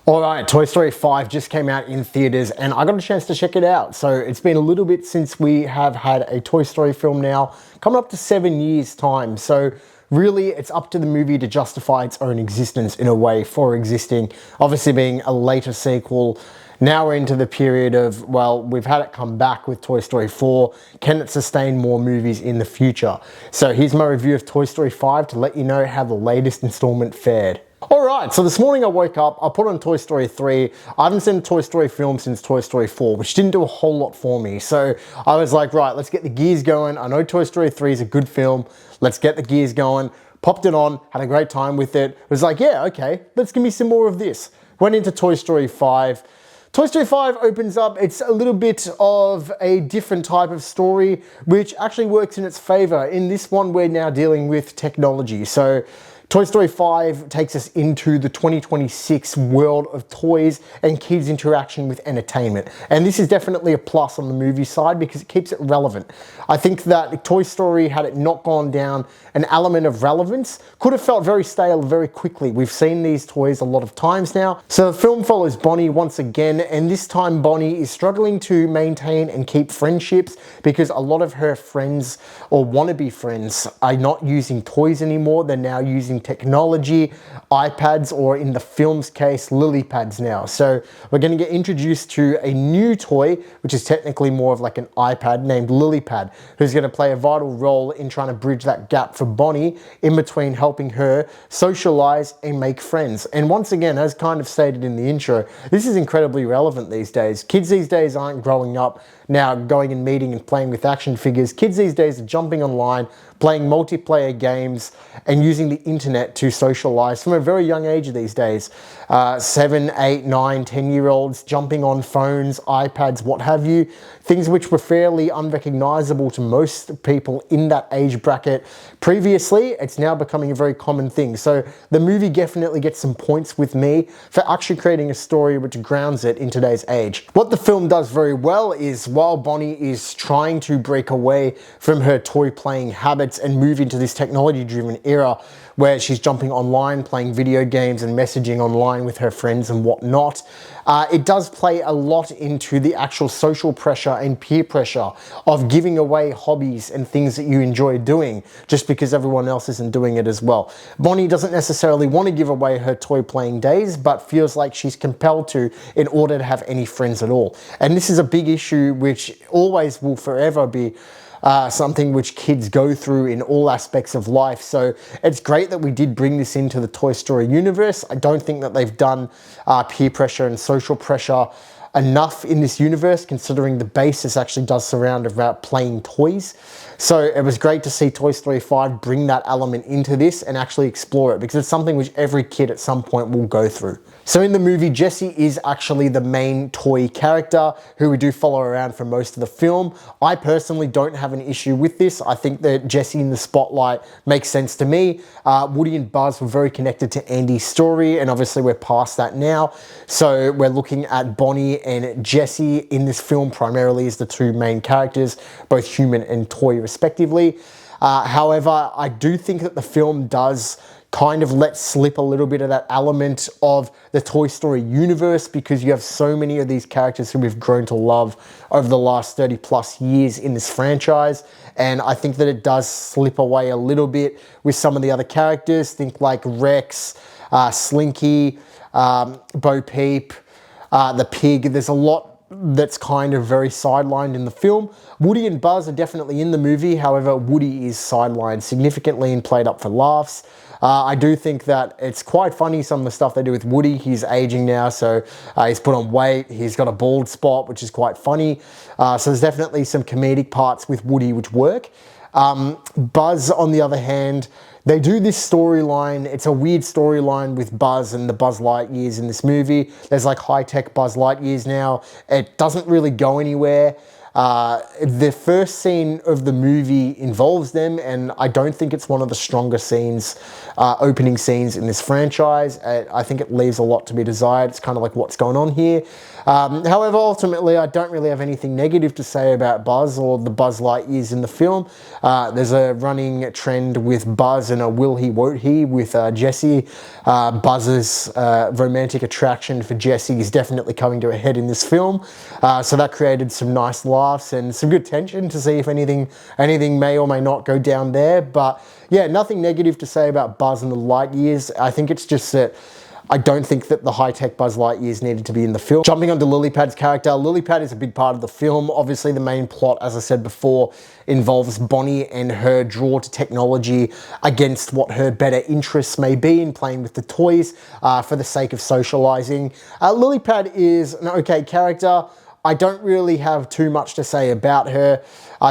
All right, Toy Story 5 just came out in theaters and I got a chance to check it out. So it's been a little bit since we have had a Toy Story film now, coming up to 7 years time. So really it's up to the movie to justify its own existence in a way for existing. Obviously being a later sequel, now we're into the period of, well, we've had it come back with Toy Story 4. Can it sustain more movies in the future? So here's my review of Toy Story 5 to let you know how the latest installment fared. Alright, so this morning I woke up, I put on Toy Story 3. I haven't seen a Toy Story film since Toy Story 4, which didn't do a whole lot for me. So I was like, right, let's get the gears going. I know Toy Story 3 is a good film. Let's get the gears going. Popped it on, had a great time with it. It was like, yeah, okay, let's give me some more of this. Went into Toy Story 5. Toy Story 5 opens up, it's a little bit of a different type of story, which actually works in its favor. In this one, we're now dealing with technology. So Toy Story 5 takes us into the 2026 world of toys and kids' interaction with entertainment. And this is definitely a plus on the movie side because it keeps it relevant. I think that Toy Story, had it not gone down an element of relevance, could have felt very stale very quickly. We've seen these toys a lot of times now. So the film follows Bonnie once again, and this time Bonnie is struggling to maintain and keep friendships because a lot of her friends or wannabe friends are not using toys anymore. They're now using technology, iPads, or in the film's case, lily pads now. So we're going to get introduced to a new toy, which is technically more of like an iPad, named Lilypad, who's going to play a vital role in trying to bridge that gap for Bonnie in between helping her socialize and make friends. And once again, as kind of stated in the intro, this is incredibly relevant these days. Kids these days aren't growing up now going and meeting and playing with action figures. Kids these days are jumping online, playing multiplayer games, and using the internet to socialize from a very young age these days. 7, 8, 9, 10-year-olds jumping on phones, iPads, what have you. Things which were fairly unrecognizable to most people in that age bracket previously, it's now becoming a very common thing. So the movie definitely gets some points with me for actually creating a story which grounds it in today's age. What the film does very well is, while Bonnie is trying to break away from her toy playing habits and move into this technology-driven era where she's jumping online, playing video games and messaging online with her friends and whatnot, it does play a lot into the actual social pressure and peer pressure of giving away hobbies and things that you enjoy doing just because everyone else isn't doing it as well. Bonnie doesn't necessarily want to give away her toy playing days, but feels like she's compelled to in order to have any friends at all. And this is a big issue which always will forever be something which kids go through in all aspects of life. So it's great that we did bring this into the Toy Story universe. I don't think that they've done peer pressure and social pressure enough in this universe, considering the basis actually does surround about playing toys. So it was great to see Toy Story 5 bring that element into this and actually explore it, because it's something which every kid at some point will go through. So in the movie, Jessie is actually the main toy character who we do follow around for most of the film. I personally don't have an issue with this. I think that Jessie in the spotlight makes sense to me. Woody and Buzz were very connected to Andy's story, and obviously we're past that now. So we're looking at Bonnie and Jessie in this film primarily as the two main characters, both human and toy respectively. However, I do think that the film does kind of let slip a little bit of that element of the Toy Story universe, because you have so many of these characters who we've grown to love over the last 30 plus years in this franchise. And I think that it does slip away a little bit with some of the other characters. Think like Rex, Slinky, Bo Peep, the pig. There's a lot that's kind of very sidelined in the film. Woody and Buzz are definitely in the movie. However, Woody is sidelined significantly and played up for laughs. I do think that it's quite funny, some of the stuff they do with Woody. He's aging now, so he's put on weight. He's got a bald spot, which is quite funny. So there's definitely some comedic parts with Woody which work. Buzz, on the other hand, they do this storyline. It's a weird storyline with Buzz and the Buzz Lightyears in this movie. There's like high-tech Buzz Lightyears now. It doesn't really go anywhere. The first scene of the movie involves them, and I don't think it's one of the stronger scenes, opening scenes in this franchise. I think it leaves a lot to be desired. It's kind of like what's going on here. However, ultimately, I don't really have anything negative to say about Buzz or the Buzz Lightyears in the film. There's a running trend with Buzz and a will he, won't he with Jessie. Buzz's romantic attraction for Jessie is definitely coming to a head in this film. So that created some nice laughs and some good tension to see if anything may or may not go down there. But yeah, nothing negative to say about Buzz and the Lightyears. I think it's just that I don't think that the high-tech Buzz Lightyears needed to be in the film. Jumping onto Lilypad's character, Lilypad is a big part of the film. Obviously, the main plot, as I said before, involves Bonnie and her draw to technology against what her better interests may be in playing with the toys for the sake of socializing. Lilypad is an okay character. I don't really have too much to say about her.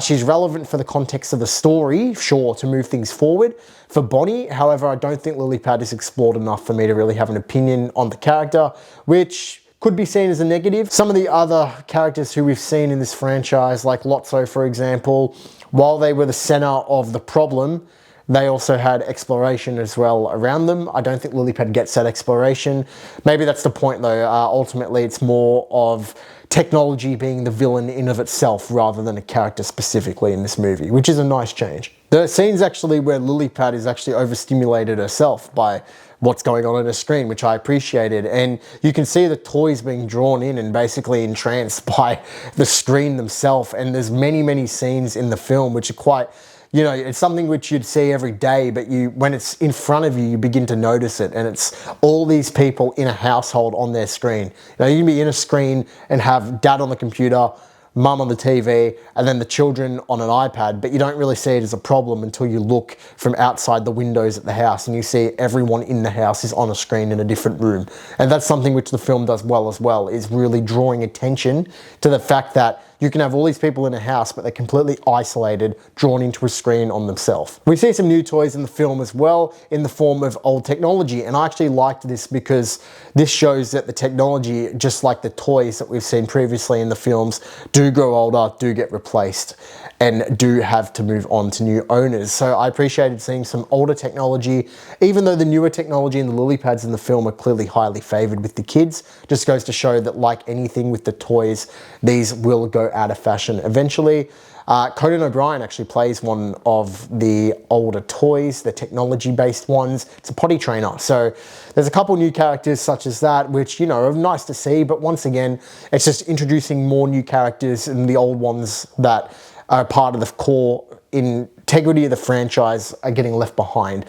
She's relevant for the context of the story, sure, to move things forward. For Bonnie, however, I don't think Lilypad is explored enough for me to really have an opinion on the character, which could be seen as a negative. Some of the other characters who we've seen in this franchise, like Lotso, for example, while they were the center of the problem, they also had exploration as well around them. I don't think Lilypad gets that exploration. Maybe that's the point though. Ultimately, it's more of technology being the villain in of itself rather than a character specifically in this movie, which is a nice change. There are scenes actually where Lilypad is actually overstimulated herself by what's going on her screen, which I appreciated. And you can see the toys being drawn in and basically entranced by the screen themselves. And there's many, many scenes in the film which are quite, you know, it's something which you'd see every day, but when it's in front of you, you begin to notice it. And it's all these people in a household on their screen. You know, you can be in a screen and have dad on the computer, mum on the TV, and then the children on an iPad, but you don't really see it as a problem until you look from outside the windows at the house and you see everyone in the house is on a screen in a different room. And that's something which the film does well as well, is really drawing attention to the fact that you can have all these people in a house, but they're completely isolated, drawn into a screen on themselves. We see some new toys in the film as well, in the form of old technology. And I actually liked this because this shows that the technology, just like the toys that we've seen previously in the films, do grow older, do get replaced, and do have to move on to new owners. So I appreciated seeing some older technology, even though the newer technology and the Lilypads in the film are clearly highly favored with the kids. Just goes to show that, like anything with the toys, these will go out of fashion eventually. Conan O'Brien actually plays one of the older toys, the technology-based ones. It's a potty trainer. So there's a couple new characters such as that, which, you know, are nice to see. But once again, it's just introducing more new characters and the old ones that are part of the core integrity of the franchise are getting left behind.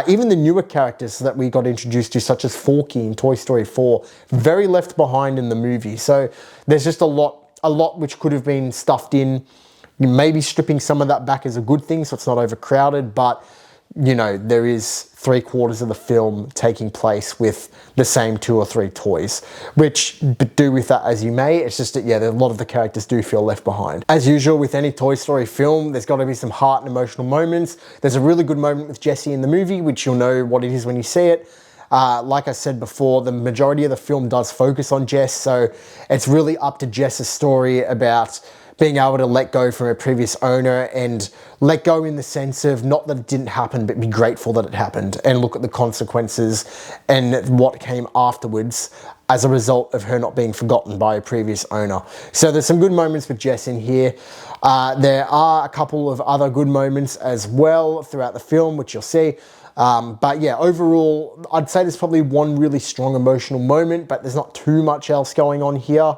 Even the newer characters that we got introduced to, such as Forky in Toy Story 4, very left behind in the movie. So there's just a lot which could have been stuffed in. Maybe stripping some of that back is a good thing, so it's not overcrowded, but you know, there is 3/4 of the film taking place with the same 2 or 3 toys, which do with that as you may. It's just that, yeah, a lot of the characters do feel left behind. As usual with any Toy Story film, there's got to be some heart and emotional moments. There's a really good moment with Jessie in the movie, which you'll know what it is when you see it. Like I said before, the majority of the film does focus on Jess, so it's really up to Jess's story about being able to let go from a previous owner, and let go in the sense of not that it didn't happen, but be grateful that it happened and look at the consequences and what came afterwards as a result of her not being forgotten by a previous owner. So there's some good moments with Jess in here. There are a couple of other good moments as well throughout the film, which you'll see. But yeah, overall, I'd say there's probably one really strong emotional moment, but there's not too much else going on here.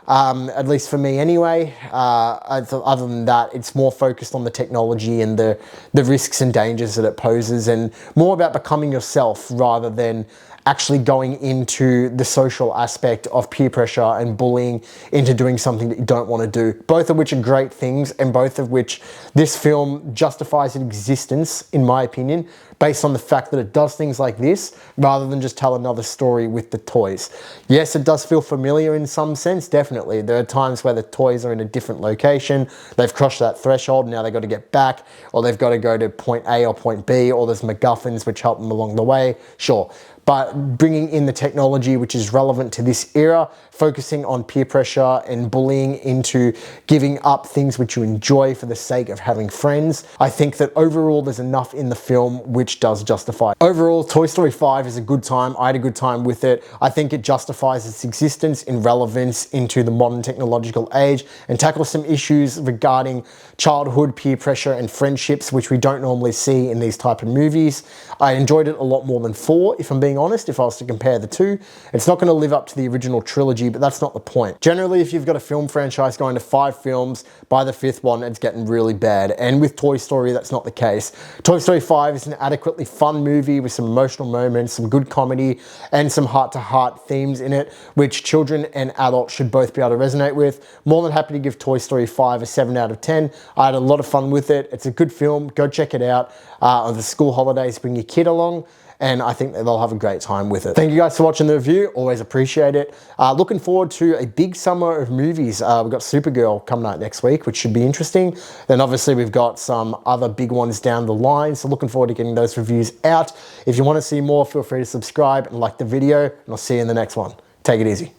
At least for me anyway. Other than that, it's more focused on the technology and the risks and dangers that it poses, and more about becoming yourself rather than actually going into the social aspect of peer pressure and bullying into doing something that you don't want to do. Both of which are great things, and both of which this film justifies in existence, in my opinion, based on the fact that it does things like this rather than just tell another story with the toys. Yes, it does feel familiar in some sense, definitely. There are times where the toys are in a different location, they've crossed that threshold, now they've got to get back, or they've got to go to point A or point B, or there's MacGuffins which help them along the way, sure. but bringing in the technology which is relevant to this era, focusing on peer pressure and bullying into giving up things which you enjoy for the sake of having friends. I think that overall there's enough in the film which does justify. Overall, Toy Story 5 is a good time. I had a good time with it. I think it justifies its existence in relevance into the modern technological age and tackles some issues regarding childhood peer pressure and friendships, which we don't normally see in these type of movies. I enjoyed it a lot more than 4, if I'm being honest, if I was to compare the two. It's not going to live up to the original trilogy, but that's not the point. Generally, if you've got a film franchise going to 5 films, by the 5th one, it's getting really bad. And with Toy Story, that's not the case. Toy Story 5 is an adequately fun movie with some emotional moments, some good comedy, and some heart-to-heart themes in it, which children and adults should both be able to resonate with. More than happy to give Toy Story 5 a 7 out of 10. I had a lot of fun with it. It's a good film. Go check it out. On the school holidays, bring your kid along, and I think that they'll have a great time with it. Thank you guys for watching the review. Always appreciate it. Looking forward to a big summer of movies. We've got Supergirl coming out next week, which should be interesting. Then obviously we've got some other big ones down the line. So looking forward to getting those reviews out. If you want to see more, feel free to subscribe and like the video, and I'll see you in the next one. Take it easy.